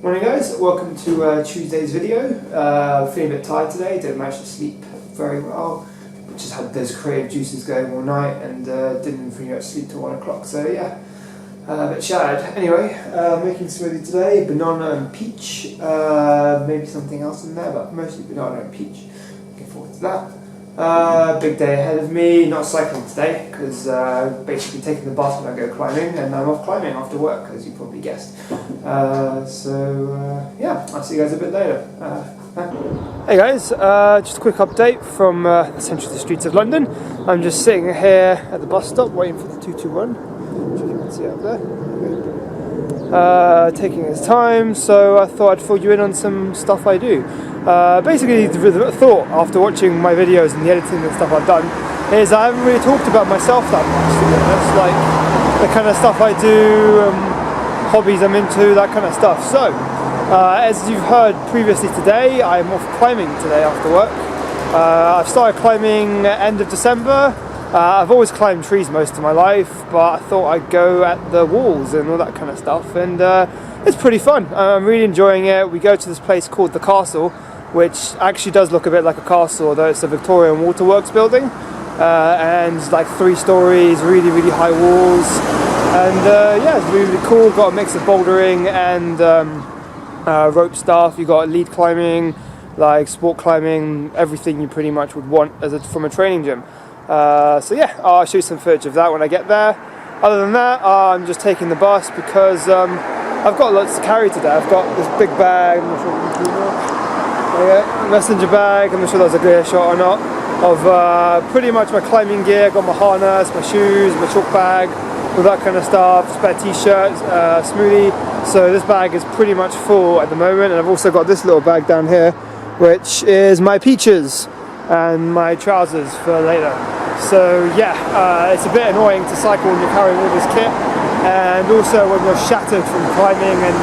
Morning guys, welcome to Tuesday's video. Feeling a bit tired today, didn't manage to sleep very well. Just had those creative juices going all night and didn't really get to sleep till 1 o'clock, so yeah, a bit shattered. Anyway, making smoothie today, banana and peach, maybe something else in there, but mostly banana and peach. Looking forward to that. Big day ahead of me, not cycling today because basically taking the bus when I go climbing, and I'm off climbing after work, as you probably guessed. Yeah, I'll see you guys a bit later. Hey guys, just a quick update from the central streets of London. I'm just sitting here at the bus stop waiting for the 221, which you can see up there. Taking his time, so I thought I'd fill you in on some stuff I do. Basically, the thought after watching my videos and the editing and stuff I've done is I haven't really talked about myself that much, to be honest, like the kind of stuff I do, hobbies I'm into, that kind of stuff. So, as you've heard previously today, I'm off climbing today after work. I've started climbing end of December. I've always climbed trees most of my life, but I thought I'd go at the walls and all that kind of stuff, and it's pretty fun. I'm really enjoying it. We go to this place called the Castle, which actually does look a bit like a castle, although it's a Victorian waterworks building, and it's like 3 stories, really high walls, and yeah, it's really cool. Got a mix of bouldering and rope stuff. You got lead climbing, like sport climbing, everything you pretty much would want from a training gym. So yeah, I'll show you some footage of that when I get there. Other than that, I'm just taking the bus because I've got lots to carry today. I've got this big bag, I'm not sure if you can see that. Messenger bag, I'm not sure that's a good shot or not, of pretty much my climbing gear. I've got my harness, my shoes, my chalk bag, all that kind of stuff, spare t-shirts, smoothie. So this bag is pretty much full at the moment, and I've also got this little bag down here, which is my peaches and my trousers for later. So yeah, it's a bit annoying to cycle when you're carrying all this kit, and also when you're shattered from climbing, and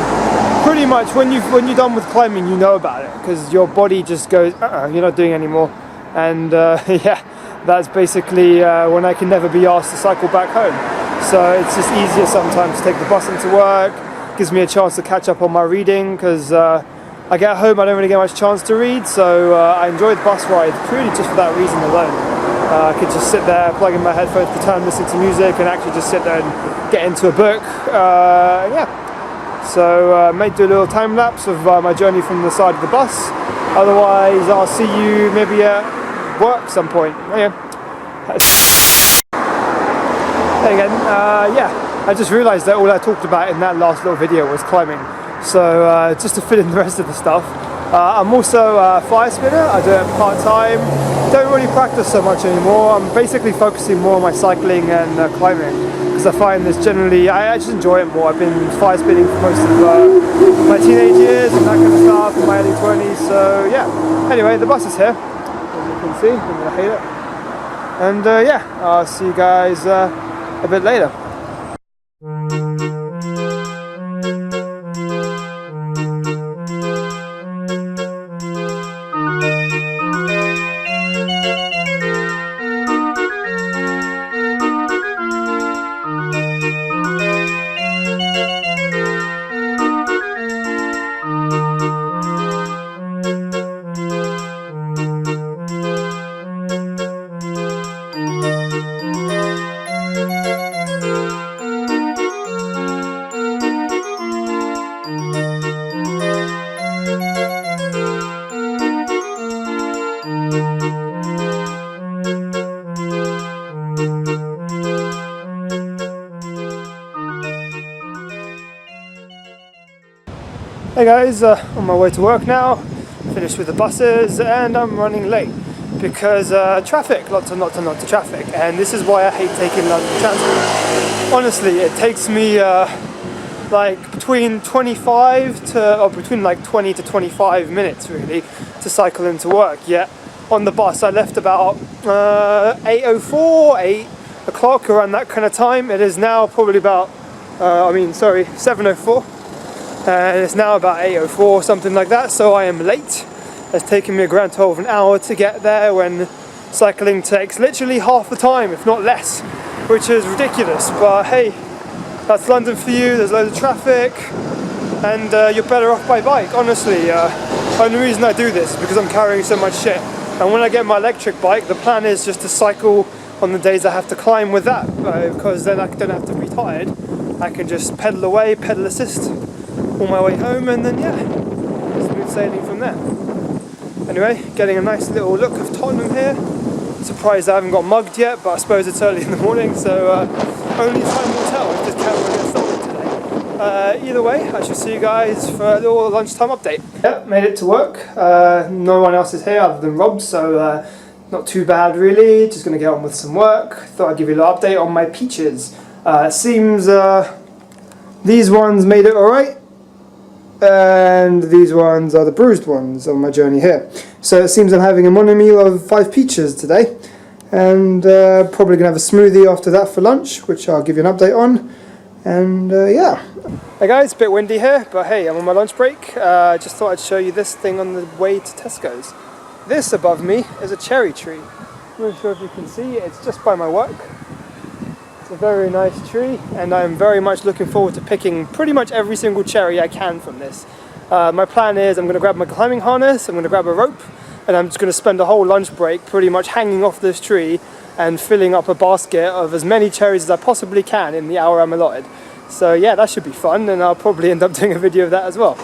pretty much when you're done with climbing, you know about it because your body just goes, you're not doing anymore, and yeah, that's basically when I can never be asked to cycle back home. So it's just easier sometimes to take the bus into work. Gives me a chance to catch up on my reading because I get home, I don't really get much chance to read, so I enjoy the bus ride purely just for that reason alone. I could just sit there, plug in my headphones, pretend listening to music, and actually just sit there and get into a book. Yeah. So I may do a little time lapse of my journey from the side of the bus. Otherwise, I'll see you maybe at work some point. Yeah. Hey again. Yeah. I just realised that all I talked about in that last little video was climbing. So just to fit in the rest of the stuff, I'm also a fire spinner. I do it part-time. Don't really practice so much anymore. I'm basically focusing more on my cycling and climbing because I find this generally, I just enjoy it more. I've been fire spinning for most of my teenage years and that kind of stuff, in my early 20s, so yeah. Anyway, the bus is here, as you can see. I'm gonna hate it. And yeah, I'll see you guys a bit later. Hey guys, on my way to work now, finished with the buses, and I'm running late because traffic, lots and lots of traffic, and this is why I hate taking London transport. Honestly, it takes me like between 20 to 25 minutes really to cycle into work, yet on the bus I left about 8:04, 8 o'clock, around that kind of time. It is now probably about 7:04. And it's now about 8:04, something like that, so I am late. It's taken me a grand total of an hour to get there when cycling takes literally half the time, if not less, which is ridiculous. But hey, that's London for you. There's loads of traffic. and you're better off by bike, honestly. Only reason I do this is because I'm carrying so much shit. And when I get my electric bike, the plan is just to cycle on the days I have to climb with that, because then I don't have to be tired. I can just pedal away, pedal assist, all my way home, and then yeah, smooth sailing from there. Anyway, getting a nice little look of Tottenham here. Surprised I haven't got mugged yet, but I suppose it's early in the morning, so only time will tell if this camera gets stolen today. Either way, I shall see you guys for a little lunchtime update. Yep, made it to work. No one else is here other than Rob, so not too bad really. Just going to get on with some work. Thought I'd give you a little update on my peaches. It seems these ones made it alright, and these ones are the bruised ones on my journey here. So it seems I'm having a morning meal of 5 peaches today, and probably going to have a smoothie after that for lunch, which I'll give you an update on. And yeah. Hey guys, a bit windy here, but hey, I'm on my lunch break. Just thought I'd show you this thing on the way to Tesco's. This above me is a cherry tree. I'm not sure if you can see, it's just by my work. It's a very nice tree, and I'm very much looking forward to picking pretty much every single cherry I can from this. My plan is I'm going to grab my climbing harness, I'm going to grab a rope, and I'm just going to spend a whole lunch break pretty much hanging off this tree and filling up a basket of as many cherries as I possibly can in the hour I'm allotted. So yeah, that should be fun, and I'll probably end up doing a video of that as well.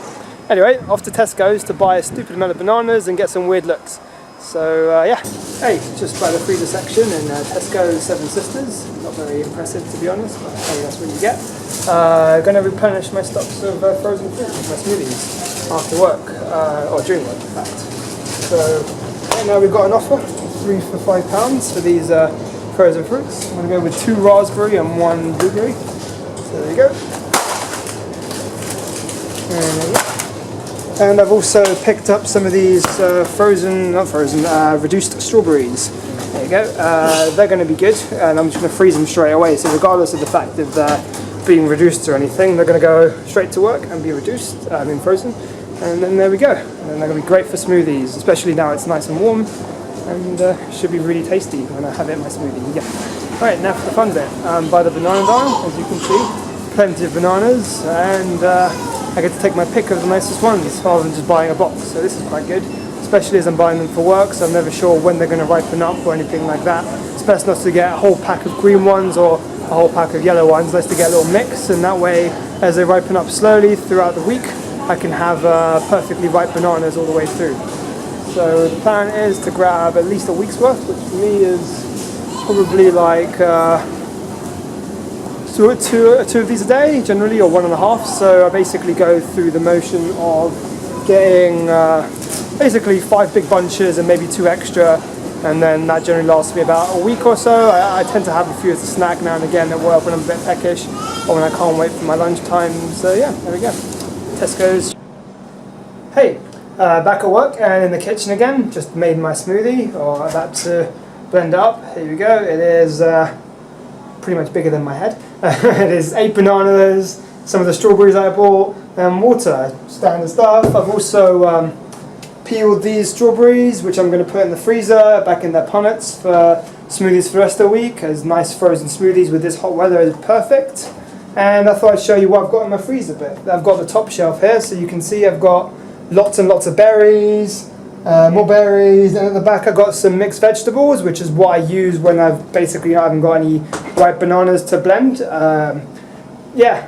Anyway, off to Tesco's to buy a stupid amount of bananas and get some weird looks. So yeah, hey, just by the freezer section in Tesco's Seven Sisters. Not very impressive to be honest, but hey, that's what you get. Going to replenish my stocks of frozen fruit, my smoothies, after work, or during work in fact. So right now we've got an offer, 3 for £5 for these frozen fruits. I'm going to go with 2 raspberry and 1 blueberry. So there you go. And there you go. And I've also picked up some of these reduced strawberries. There you go. They're going to be good, and I'm just going to freeze them straight away. So regardless of the fact of they're being reduced or anything, they're going to go straight to work and be reduced, frozen. And then there we go. And then they're going to be great for smoothies, especially now it's nice and warm, and should be really tasty when I have it in my smoothie. Yeah. Alright, now for the fun bit. By the banana dial, as you can see, plenty of bananas, and I get to take my pick of the nicest ones rather than just buying a box, so this is quite good, especially as I'm buying them for work, so I'm never sure when they're going to ripen up or anything like that. It's best not to get a whole pack of green ones or a whole pack of yellow ones, nice to get a little mix, and that way as they ripen up slowly throughout the week I can have perfectly ripe bananas all the way through. So the plan is to grab at least a week's worth, which for me is probably like two of these a day generally, or 1.5. So I basically go through the motion of getting basically 5 big bunches and maybe 2 extra, and then that generally lasts me about a week or so. I tend to have a few as a snack now and again at work when I'm a bit peckish or when I can't wait for my lunchtime. So yeah, there we go. Tesco's. Hey, back at work and in the kitchen again. Just made my smoothie, or about to blend it up. Here we go. It is pretty much bigger than my head. It is 8 bananas, some of the strawberries I bought, and water. Standard stuff. I've also peeled these strawberries, which I'm going to put in the freezer, back in their punnets for smoothies for the rest of the week, as nice frozen smoothies with this hot weather is perfect. And I thought I'd show you what I've got in my freezer bit. I've got the top shelf here, so you can see I've got lots and lots of berries, more berries, and at the back I've got some mixed vegetables, which is what I use when I've basically I haven't got any ripe bananas to blend. Yeah,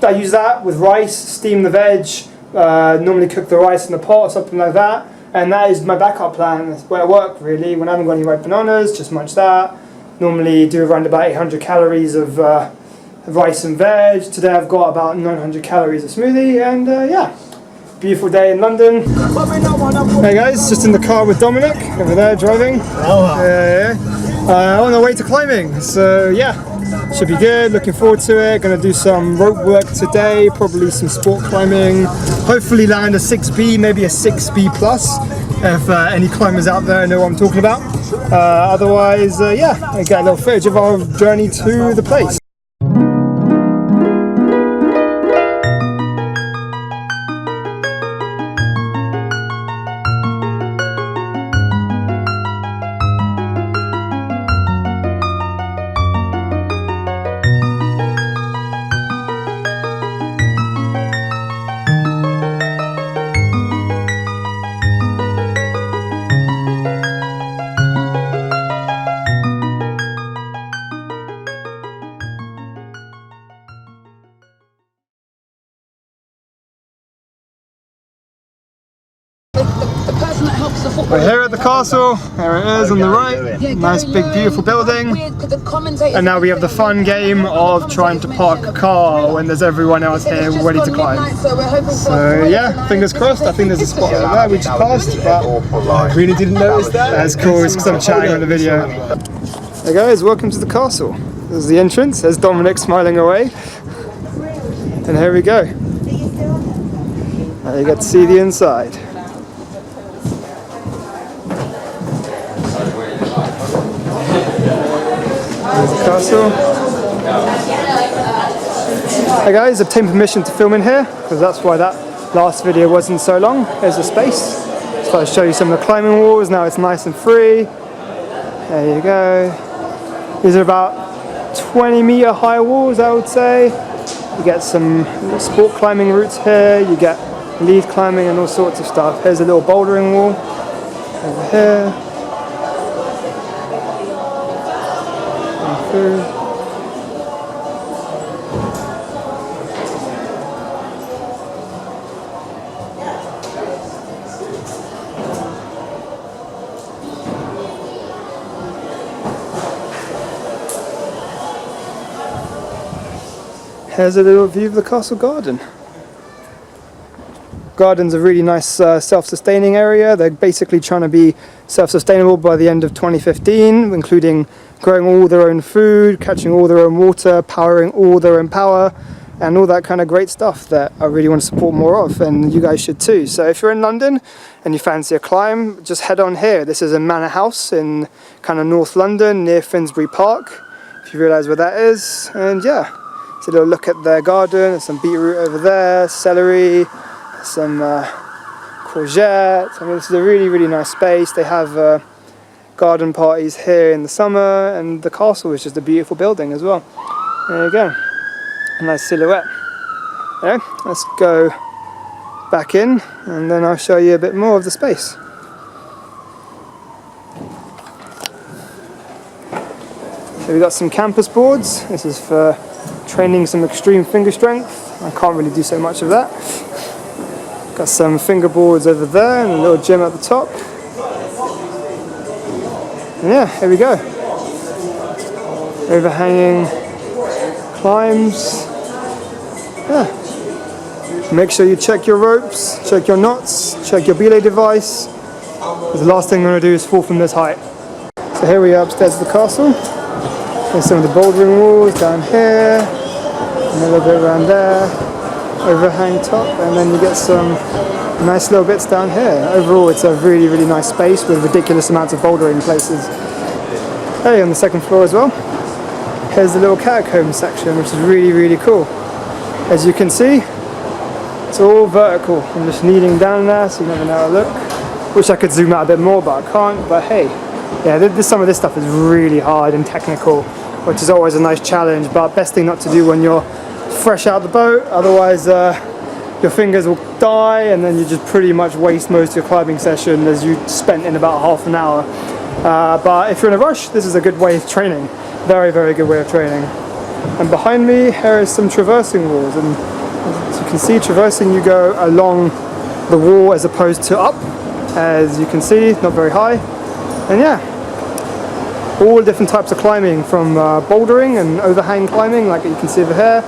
I use that with rice, steam the veg, normally cook the rice in a pot or something like that, and that is my backup plan. That's where I work really. When I haven't got any ripe bananas, just munch that. Normally do around about 800 calories of rice and veg. Today I've got about 900 calories of smoothie, and yeah. Beautiful day in London. Hey guys, just in the car with Dominic over there driving. On the way to climbing, so yeah, should be good. Looking forward to it. Going to do some rope work today, probably some sport climbing. Hopefully land a 6B, maybe a 6B plus, if any climbers out there know what I'm talking about. Otherwise, yeah, I got a little footage of our journey to the place. We're here at the castle, there it is on the right, nice big beautiful building, and now we have the fun game of trying to park a car when there's everyone else here ready to climb. So yeah, fingers crossed. I think there's a spot over there we just passed, but I really didn't notice that. That's cool, it's because I'm chatting on the video. Hey guys, welcome to the castle. This is the entrance, there's Dominic smiling away, and here we go. Now you get to see the inside. There's the castle. Hey guys, obtained permission to film in here because that's why that last video wasn't so long. There's the space. So I'll show you some of the climbing walls. Now it's nice and free. There you go. These are about 20-meter high walls, I would say. You get some sport climbing routes here. You get lead climbing and all sorts of stuff. Here's a little bouldering wall over here. Here's a little view of the castle garden. Garden's a really nice self-sustaining area. They're basically trying to be self-sustainable by the end of 2015, including growing all their own food, catching all their own water, powering all their own power, and all that kind of great stuff that I really want to support more of, and you guys should too. So if you're in London and you fancy a climb, just head on here. This is a manor house in kind of North London near Finsbury Park, if you realise where that is. And yeah, it's a little look at their garden. There's some beetroot over there, celery, some courgette. I mean, this is a really, really nice space. They have garden parties here in the summer, and the castle is just a beautiful building as well. There you go, a nice silhouette. Yeah, let's go back in and then I'll show you a bit more of the space. So we've got some campus boards. This is for training some extreme finger strength. I can't really do so much of that. Got some fingerboards over there and a little gym at the top. And yeah, here we go. Overhanging climbs. Yeah. Make sure you check your ropes, check your knots, check your belay device. Because the last thing I'm going to do is fall from this height. So here we are upstairs at the castle. There's some of the bouldering walls down here, and a little bit around there. Overhang top, and then you get some nice little bits down here. Overall, it's a really, really nice space with ridiculous amounts of bouldering places. Hey, on the second floor as well. Here's the little catacomb section, which is really, really cool. As you can see, it's all vertical. I'm just kneeling down there, so you never know how to look. Wish I could zoom out a bit more, but I can't. But hey, yeah, some of this stuff is really hard and technical, which is always a nice challenge, but best thing not to do when you're fresh out the boat, otherwise your fingers will die and then you just pretty much waste most of your climbing session as you spent in about half an hour. But if you're in a rush, this is a good way of training. Very, very good way of training. And behind me here is some traversing walls, and as you can see, traversing, you go along the wall as opposed to up. As you can see, not very high. And yeah, all different types of climbing, from bouldering and overhang climbing like you can see over here,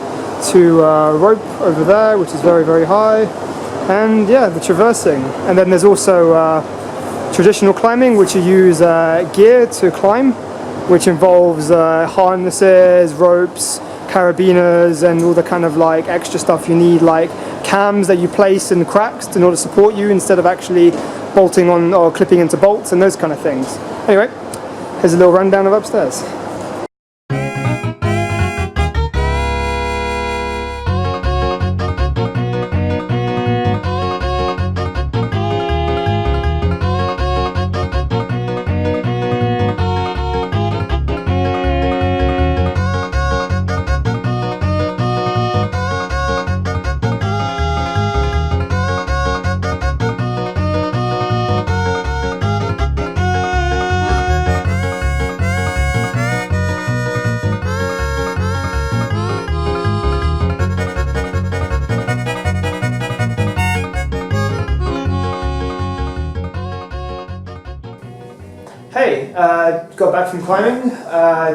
to rope over there, which is very, very high, and yeah, the traversing. And then there's also traditional climbing, which you use gear to climb, which involves harnesses, ropes, carabiners, and all the kind of like extra stuff you need, like cams that you place in cracks in order to support you instead of actually bolting on or clipping into bolts and those kind of things. Anyway, here's a little rundown of upstairs. got back from climbing,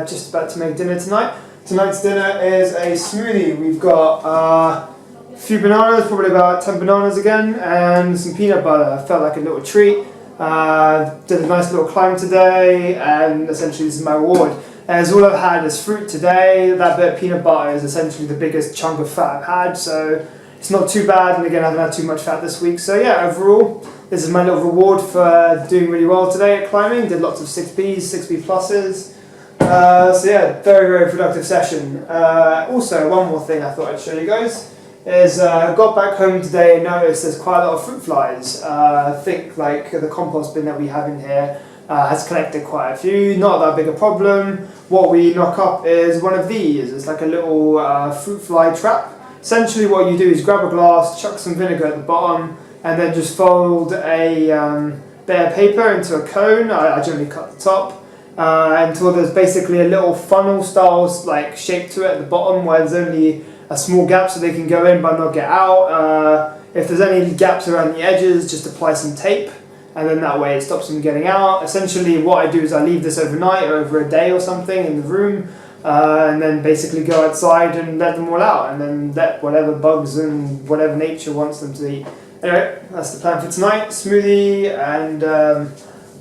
just about to make dinner tonight. Tonight's dinner is a smoothie. We've got a few bananas, probably about 10 bananas again, and some peanut butter. Felt like a little treat. Did a nice little climb today, and essentially this is my reward. As all I've had is fruit today. That bit of peanut butter is essentially the biggest chunk of fat I've had, so it's not too bad, and again I haven't had too much fat this week. So yeah, overall, this is my little reward for doing really well today at climbing. Did lots of 6Bs, 6B pluses. So yeah, very, very productive session. Also, one more thing I thought I'd show you guys is I got back home today and noticed there's quite a lot of fruit flies. I think like the compost bin that we have in here has collected quite a few, not that big a problem. What we knock up is one of these. It's like a little fruit fly trap. Essentially what you do is grab a glass, chuck some vinegar at the bottom, and then just fold a bit of paper into a cone. I generally cut the top until there's basically a little funnel style like shape to it at the bottom where there's only a small gap so they can go in but not get out. If there's any gaps around the edges, just apply some tape, and then that way it stops them getting out. Essentially what I do is I leave this overnight or over a day or something in the room, and then basically go outside and let them all out, and then let whatever bugs and whatever nature wants them to eat. Anyway, that's the plan for tonight. Smoothie and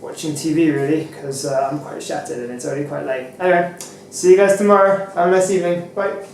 watching TV really, because I'm quite shattered and it's already quite late. Anyway, see you guys tomorrow. Have a nice evening. Bye.